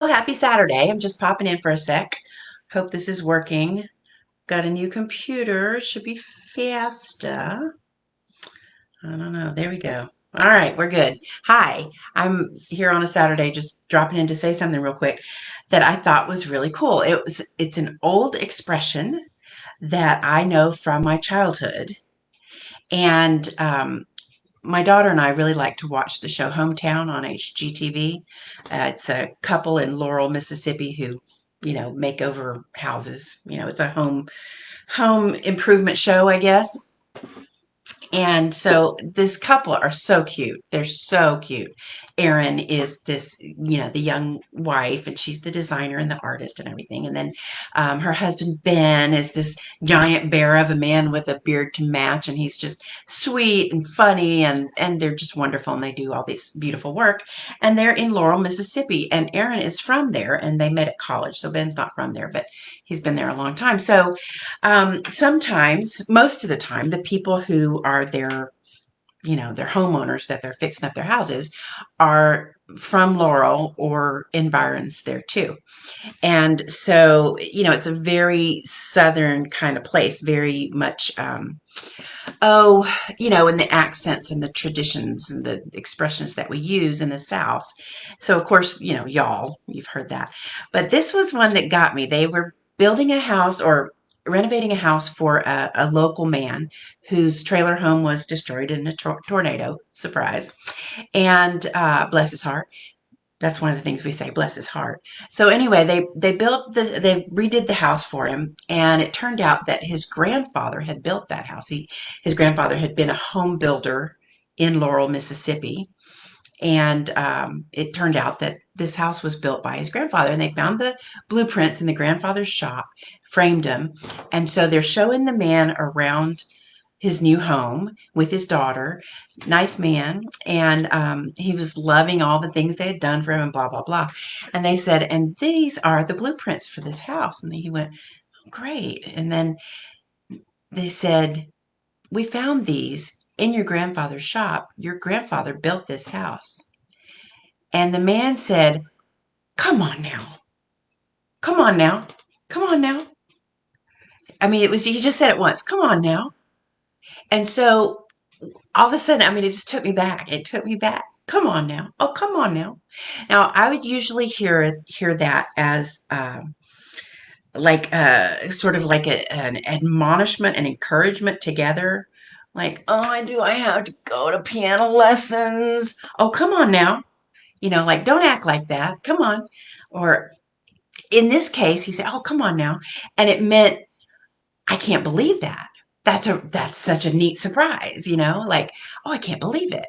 Oh, happy Saturday. I'm just popping in for a sec. Hope this is working. Got a new computer. It should be faster. I don't know. There we go. All right, we're good. Hi, I'm here on a Saturday just dropping in to say something real quick that I thought was really cool. It's an old expression that I know from my childhood. And my daughter and I really like to watch the show Hometown on HGTV. It's a couple in Laurel, Mississippi who make over houses. It's a home improvement show, I guess. And so this couple are so cute. They're so cute. Erin is the young wife, and she's the designer and the artist and everything. And then her husband, Ben, is this giant bear of a man with a beard to match. And he's just sweet and funny, and they're just wonderful. And they do all this beautiful work. And they're in Laurel, Mississippi. And Erin is from there, and they met at college. So Ben's not from there, but he's been there a long time. So sometimes, most of the time, the people who are their homeowners that they're fixing up their houses are from Laurel or environs there too. And so, it's a very southern kind of place, very much, in the accents and the traditions and the expressions that we use in the South. So, of course, y'all, you've heard that. But this was one that got me. They were building a house or renovating a house for a local man whose trailer home was destroyed in a tornado. Surprise. And bless his heart. That's one of the things we say, bless his heart. So anyway, they redid the house for him, and it turned out that his grandfather had built that house. His grandfather had been a home builder in Laurel, Mississippi, and it turned out that this house was built by his grandfather, and they found the blueprints in the grandfather's shop, framed them, and so they're showing the man around his new home with his daughter. Nice man. And he was loving all the things they had done for him and blah, blah, blah. And they said, and these are the blueprints for this house. And he went, oh, great. And then they said, we found these in your grandfather's shop. Your grandfather built this house. And the man said, come on now. Come on now. Come on now. I mean, he just said it once. Come on now. And so all of a sudden, I mean, it just took me back. It took me back. Come on now. Oh, come on now. Now, I would usually hear that as like sort of like an admonishment and encouragement together. Like, oh, do I have to go to piano lessons? Oh, come on now. Like, don't act like that. Come on. Or in this case, he said, oh, come on now. And it meant, I can't believe that. That's such a neat surprise, like, oh, I can't believe it.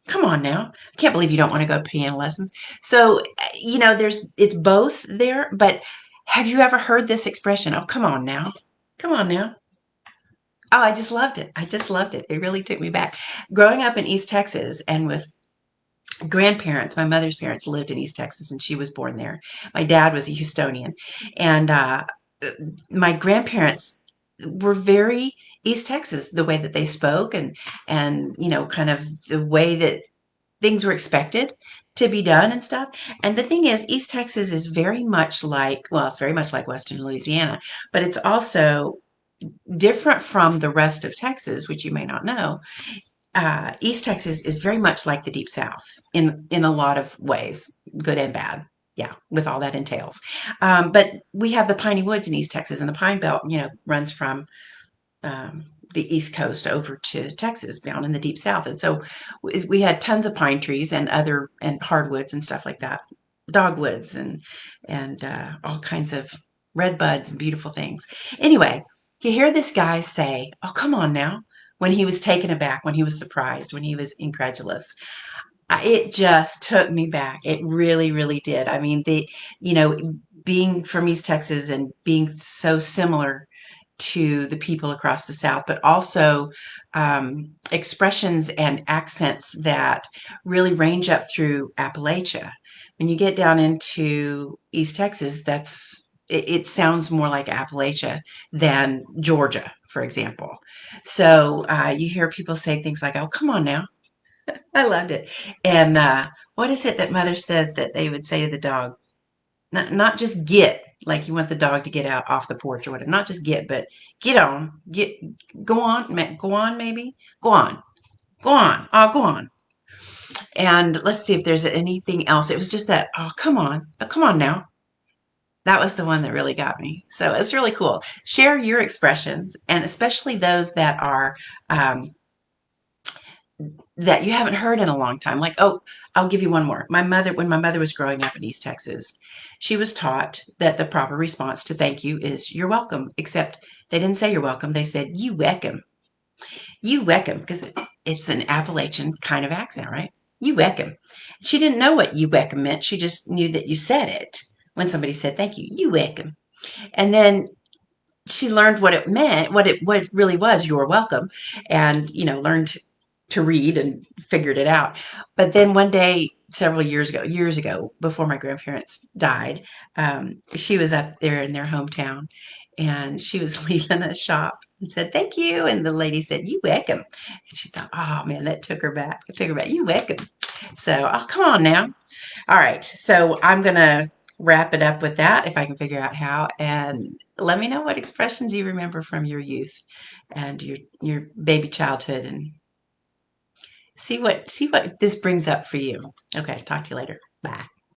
Come on now. I can't believe you don't want to go to piano lessons. So, it's both there, but have you ever heard this expression? Oh, come on now. Come on now. Oh, I just loved it. I just loved it. It really took me back. Growing up in East Texas and with grandparents, my mother's parents lived in East Texas and she was born there. My dad was a Houstonian. And my grandparents were very East Texas, the way that they spoke and kind of the way that things were expected to be done and stuff. And the thing is, East Texas is very much like, well, it's very much like Western Louisiana, but it's also different from the rest of Texas, which you may not know. East Texas is very much like the Deep South in a lot of ways, good and bad. Yeah, with all that entails. But we have the piney woods in East Texas, and the Pine Belt, runs from the East Coast over to Texas, down in the Deep South. And so we had tons of pine trees and hardwoods and stuff like that, dogwoods and all kinds of redbuds and beautiful things. Anyway, to hear this guy say, "Oh, come on now," when he was taken aback, when he was surprised, when he was incredulous, it just took me back. It really, really did. I mean, you know, being from East Texas and being so similar to the people across the South, but also expressions and accents that really range up through Appalachia. When you get down into East Texas, it sounds more like Appalachia than Georgia, for example. So you hear people say things like, "Oh, come on now." I loved it. And what is it that Mother says that they would say to the dog? not just get, like you want the dog to get out off the porch or whatever. Not just get, but get on, go on, go on, maybe go on, go on, oh, go on. And let's see if there's anything else. It was just that, oh, come on now. That was the one that really got me. So it's really cool. Share your expressions, and especially those um, that you haven't heard in a long time. Like, oh, I'll give you one more. When my mother was growing up in East Texas, she was taught that the proper response to thank you is you're welcome, except they didn't say you're welcome. They said you welcome. You welcome, because it's an Appalachian kind of accent, right? You welcome. She didn't know what you welcome meant. She just knew that you said it when somebody said thank you. You welcome. And then she learned what it meant, what it really was, you're welcome, and learned to read and figured it out. But then one day, several years ago, before my grandparents died, she was up there in their hometown, and she was leaving a shop and said thank you, and the lady said you welcome, and she thought, oh man, that took her back. It took her back. You welcome. So, oh, come on now. All right, so I'm gonna wrap it up with that if I can figure out how, and let me know what expressions you remember from your youth and your baby childhood, and see what this brings up for you. Okay, talk to you later. Bye.